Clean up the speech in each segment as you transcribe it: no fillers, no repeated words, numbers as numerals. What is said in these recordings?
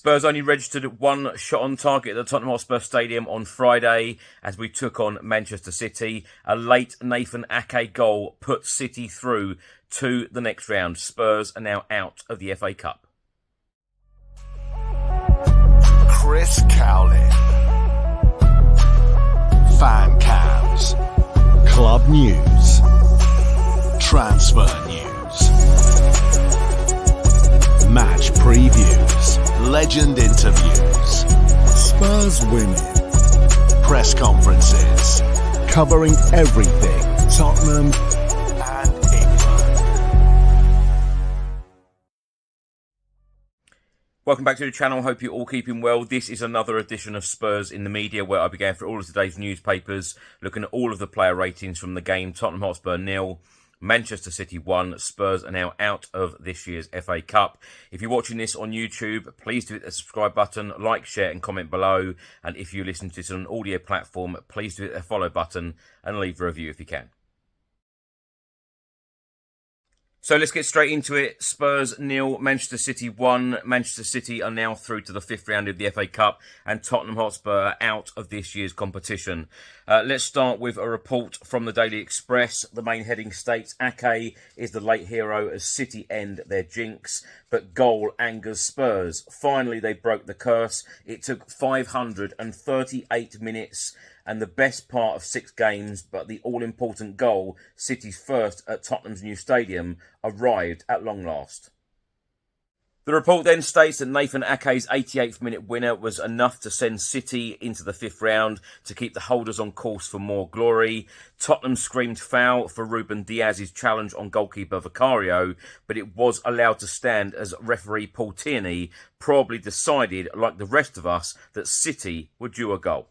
Spurs only registered one shot on target at the Tottenham Hotspur Stadium on Friday as we took on Manchester City. A late Nathan Ake goal put City through to the next round. Spurs are now out of the FA Cup. Chris Cowlin. Fan cams. Club news. Transfer news. Match previews. Legend interviews. Spurs winning. Press conferences. Covering everything Tottenham and England. Welcome back to the channel. Hope you're all keeping well. This is another edition of Spurs in the Media, where I began for all of today's newspapers, looking at all of the player ratings from the game. Tottenham Hotspur 0, Manchester City 1. Spurs are now out of this year's FA Cup. If you're watching this on YouTube, please do hit the subscribe button, like, share and comment below. And if you listen to this on an audio platform, please do hit the follow button and leave a review if you can. So let's get straight into it. Spurs 0, Manchester City 1. Manchester City are now through to the fifth round of the FA Cup, and Tottenham Hotspur are out of this year's competition. Let's start with a report from the Daily Express. The main heading states, Ake is the late hero as City end their jinx, but goal angers Spurs. Finally, they broke the curse. It took 538 minutes and the best part of 6 games, but the all-important goal, City's first at Tottenham's new stadium, arrived at long last. The report then states that Nathan Ake's 88th minute winner was enough to send City into the fifth round to keep the holders on course for more glory. Tottenham screamed foul for Ruben Diaz's challenge on goalkeeper Vicario, but it was allowed to stand as referee Paul Tierney probably decided, like the rest of us, that City were due a goal.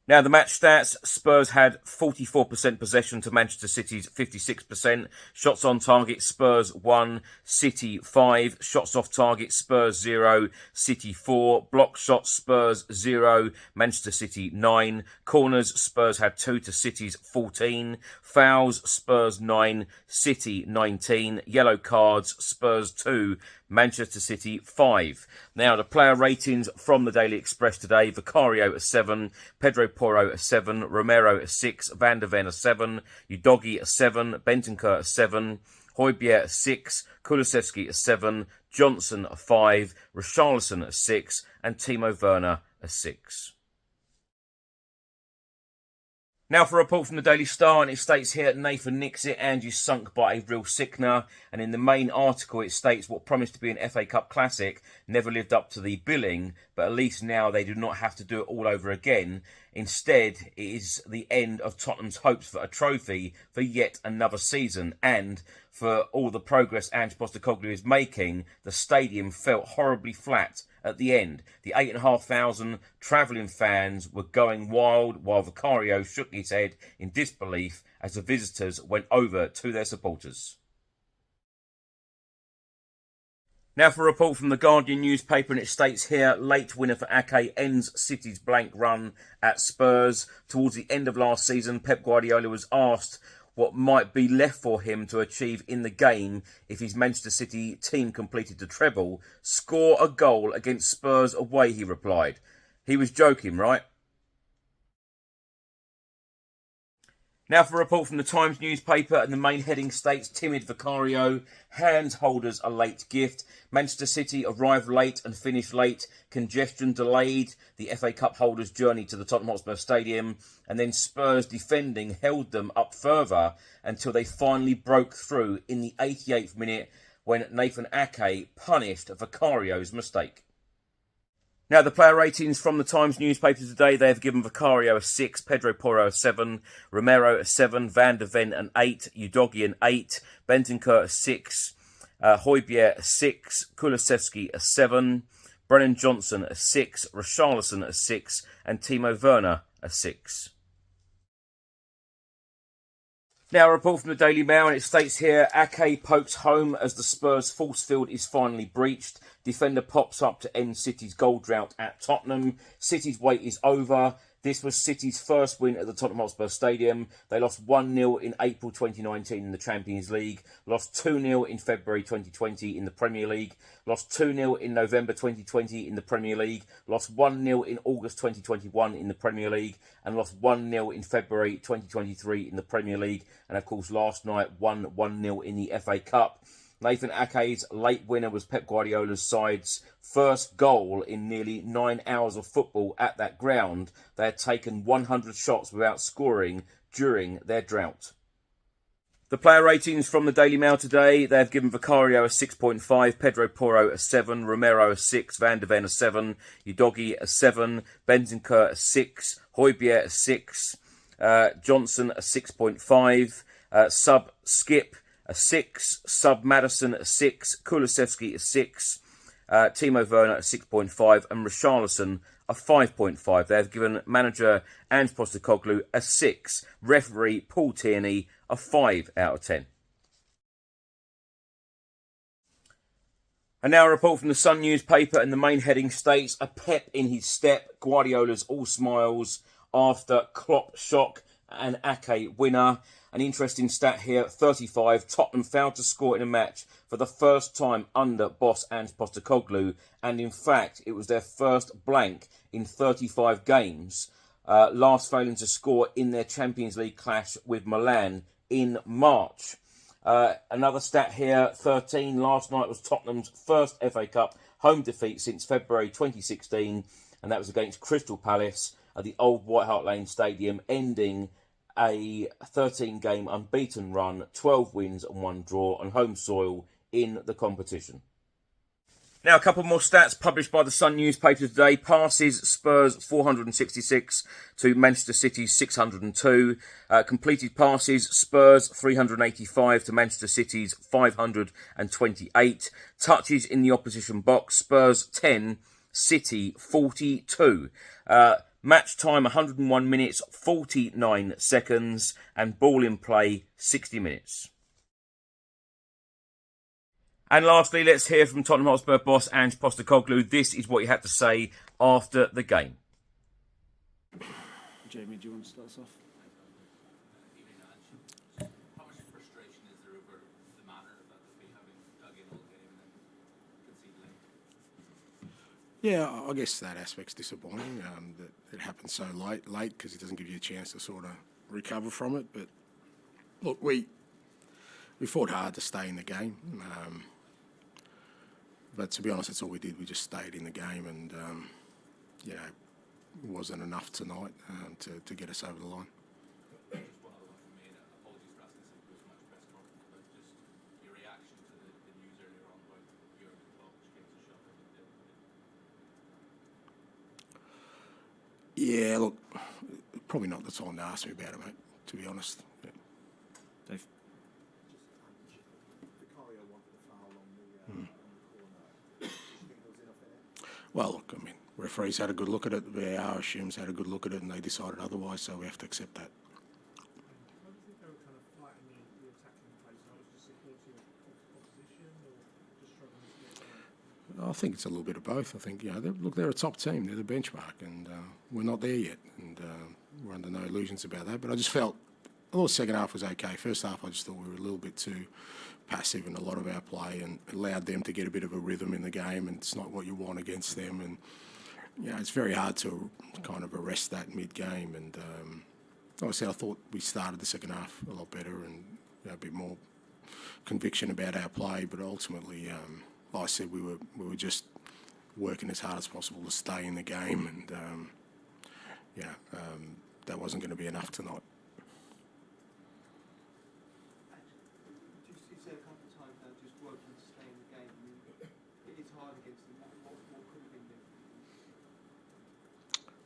Now, the match stats, Spurs had 44% possession to Manchester City's 56%. Shots on target, Spurs 1, City 5. Shots off target, Spurs 0, City 4. Block shots, Spurs 0, Manchester City 9. Corners, Spurs had 2 to City's 14. Fouls, Spurs 9, City 19. Yellow cards, Spurs 2, Manchester City 5. Now, the player ratings from the Daily Express today. Vicario a 7, Pedro Porro a 7, Romero a 6, Van der Ven a 7, Udogie a 7, Bentancur a 7, Højbjerg a 6, Kulusevski a 7, Johnson a 5, Richarlison a 6, and Timo Werner a 6. Now for a report from the Daily Star, and it states here, Nathan nicks it and you sunk by a real sickener. And in the main article it states what promised to be an FA Cup classic never lived up to the billing, but at least now they do not have to do it all over again. Instead, it is the end of Tottenham's hopes for a trophy for yet another season, and for all the progress Ange Postecoglou is making, the stadium felt horribly flat at the end. The 8,500 travelling fans were going wild, while Vicario shook his head in disbelief as the visitors went over to their supporters. Now for a report from the Guardian newspaper, and it states here, late winner for Ake ends City's blank run at Spurs. Towards the end of last season, Pep Guardiola was asked what might be left for him to achieve in the game if his Manchester City team completed the treble. Score a goal against Spurs away, he replied. He was joking, right? Now for a report from the Times newspaper, and the main heading states, Timid Vicario hands holders a late gift. Manchester City arrived late and finished late. Congestion delayed the FA Cup holders' journey to the Tottenham Hotspur Stadium, and then Spurs defending held them up further until they finally broke through in the 88th minute when Nathan Ake punished Vicario's mistake. Now, the player ratings from the Times newspaper today, they have given Vicario a 6, Pedro Porro a 7, Romero a 7, Van der Ven an 8, Udogie an 8, Bentancur a 6, Højbjerg a 6, Kulusevski a 7, Brennan Johnson a 6, Richarlison a 6, and Timo Werner a 6. Now, a report from the Daily Mail, and it states here, Ake pokes home as the Spurs force field is finally breached. Defender pops up to end City's goal drought at Tottenham. City's wait is over. This was City's first win at the Tottenham Hotspur Stadium. They lost 1-0 in April 2019 in the Champions League, lost 2-0 in February 2020 in the Premier League, lost 2-0 in November 2020 in the Premier League, lost 1-0 in August 2021 in the Premier League, and lost 1-0 in February 2023 in the Premier League, and of course last night won 1-0 in the FA Cup. Nathan Ake's late winner was Pep Guardiola's side's first goal in nearly 9 hours of football at that ground. They had taken 100 shots without scoring during their drought. The player ratings from the Daily Mail today: they have given Vicario a 6.5, Pedro Porro a 7, Romero a 6, Van de Ven a 7, Udogie a 7, Bentancur a 6, Højbjerg a 6, Johnson a 6.5, sub Skip a 6, sub Madison a 6, Kulusevski a 6, Timo Werner a 6.5, and Richarlison a 5.5. They have given manager Ange Postecoglou a 6, referee Paul Tierney a 5 out of 10. And now a report from the Sun newspaper, and the main heading states: a pep in his step, Guardiola's all smiles after Klopp shock and Ake winner. An interesting stat here: 35. Tottenham failed to score in a match for the first time under boss Ange Postecoglou, and in fact it was their first blank in 35 games, last failing to score in their Champions League clash with Milan in March. Another stat here: 13. Last night was Tottenham's first FA Cup home defeat since February 2016, and that was against Crystal Palace at the old White Hart Lane Stadium, ending a 13-game unbeaten run, 12 wins and 1 draw on home soil in the competition. Now, a couple more stats published by the Sun newspaper today. Passes: Spurs 466 to Manchester City's 602. Completed passes: Spurs 385 to Manchester City's 528. Touches in the opposition box: Spurs 10, City 42. Match time 101 minutes 49 seconds, and ball in play 60 minutes. And lastly, let's hear from Tottenham Hotspur boss Ange Postecoglou. This is what he had to say after the game. Jamie, do you want to start us off? How much frustration is there over the manner that they've been having dug in all game and then concede late? Yeah, I guess that aspect's disappointing, that it happened so late because it doesn't give you a chance to sort of recover from it. But look, we fought hard to stay in the game. But to be honest, that's all we did. We just stayed in the game, and it wasn't enough tonight to get us over the line. Just one other one from me, and apologies for asking this in post-match press conference, but just your reaction to the news earlier on about Jurgen Klopp, which came as a shock. Yeah, look, probably not the time to ask me about it, mate, to be honest. Yeah. Dave? Vicario wanted a foul on the corner. Do you think there was enough in it? Well, look, I mean, referees had a good look at it, VAR assumes had a good look at it, and they decided otherwise, so we have to accept that. How do you think they were kind of fighting the attacking place? How was just security of opposition, or just struggling to get going? I think it's a little bit of both. I think, they're a top team. They're the benchmark, and we're not there yet. And we're under no illusions about that. But I just felt, the second half was okay. First half, I just thought we were a little bit too passive in a lot of our play and allowed them to get a bit of a rhythm in the game, and it's not what you want against them. And, it's very hard to kind of arrest that mid-game. And like I said, I thought we started the second half a lot better and a bit more conviction about our play. But ultimately, like I said, we were just working as hard as possible to stay in the game, and that wasn't going to be enough tonight. You said a couple of times now, just working to stay in the game. I mean, it is hard against them. What could have been different?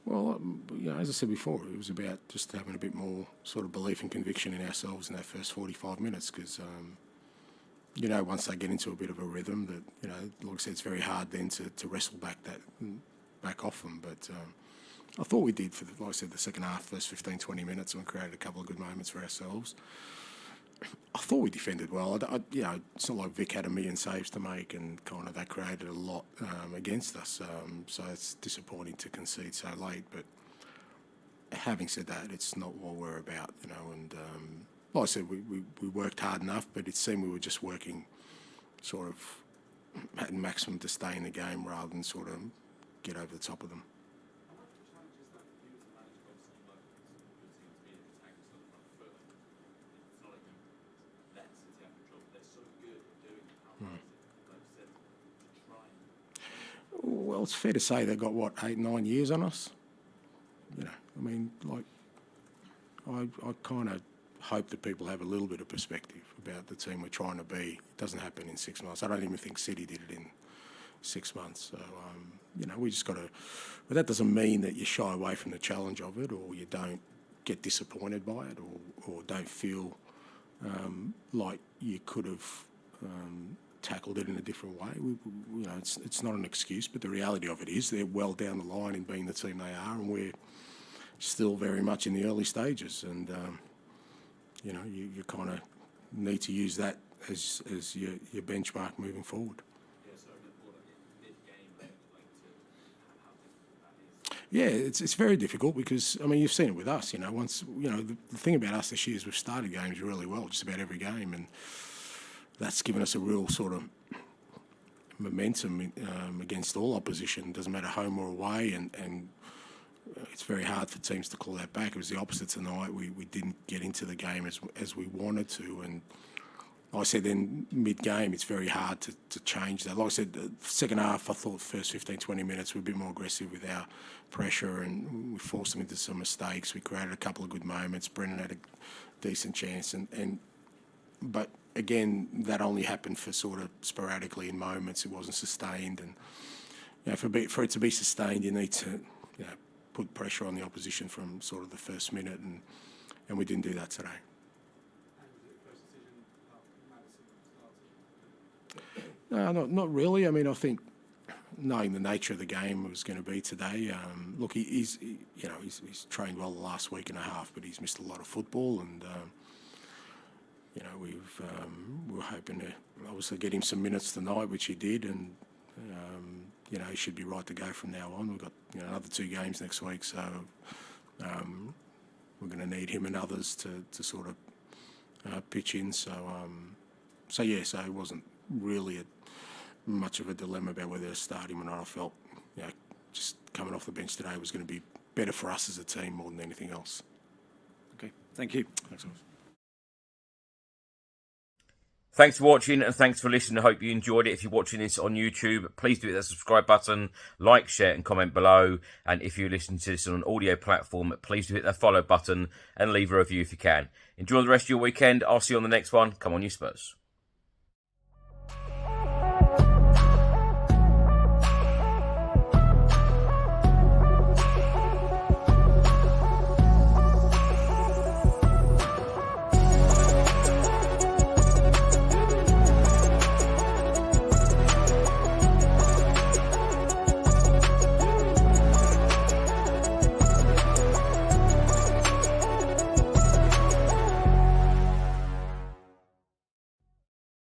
Well, as I said before, it was about just having a bit more sort of belief and conviction in ourselves in that first 45 minutes, because once they get into a bit of a rhythm, that like I said, it's very hard then to wrestle back off them. But I thought we did for like I said, the second half, first 15-20 minutes, and we created a couple of good moments for ourselves. I thought we defended well. It's not like Vic had a million saves to make, and kind of that created a lot against us. So it's disappointing to concede so late. But having said that, it's not what we're about, you know. And like I said, we worked hard enough, but it seemed we were just working sort of at maximum to stay in the game rather than sort of get over the top of them. Well, it's fair to say they've got, what, 8, 9 years on us? You know, I mean, like, I kind of hope that people have a little bit of perspective about the team we're trying to be. It doesn't happen in 6 months. I don't even think City did it in 6 months. So, you know, we just got to... But that doesn't mean that you shy away from the challenge of it, or you don't get disappointed by it, or don't feel like you could have... tackled it in a different way. You know, it's not an excuse, but the reality of it is they're well down the line in being the team they are, and we're still very much in the early stages. And you know, you kind of need to use that as your benchmark moving forward. Yeah, it's very difficult because, I mean, you've seen it with us. You know, once, you know, the thing about us this year is we've started games really well, just about every game, and that's given us a real sort of momentum against all opposition. Doesn't matter home or away, and it's very hard for teams to call that back. It was the opposite tonight. We didn't get into the game as we wanted to, and like I said, then mid-game, it's very hard to change that. Like I said, the second half, I thought first 15, 20 minutes we were a bit more aggressive with our pressure, and we forced them into some mistakes. We created a couple of good moments. Brennan had a decent chance, but again, that only happened for sort of sporadically in moments. It wasn't sustained, and you know, for it to be sustained, you need to, you know, put pressure on the opposition from sort of the first minute, and we didn't do that today. No, not really. I mean, I think knowing the nature of the game was going to be today. Look, he's trained well the last week and a half, but he's missed a lot of football, and you know, we're hoping to obviously get him some minutes tonight, which he did, and you know, he should be right to go from now on. We've got, you know, another 2 games next week, so we're going to need him and others to sort of pitch in. So yeah, so it wasn't really much of a dilemma about whether to start him or not. I felt, you know, just coming off the bench today was going to be better for us as a team more than anything else. Okay, thank you. Thanks, guys. Thanks for watching and thanks for listening. I hope you enjoyed it. If you're watching this on YouTube, please do hit that subscribe button, like, share and comment below. And if you're listening to this on an audio platform, please do hit that follow button and leave a review if you can. Enjoy the rest of your weekend. I'll see you on the next one. Come on, you Spurs.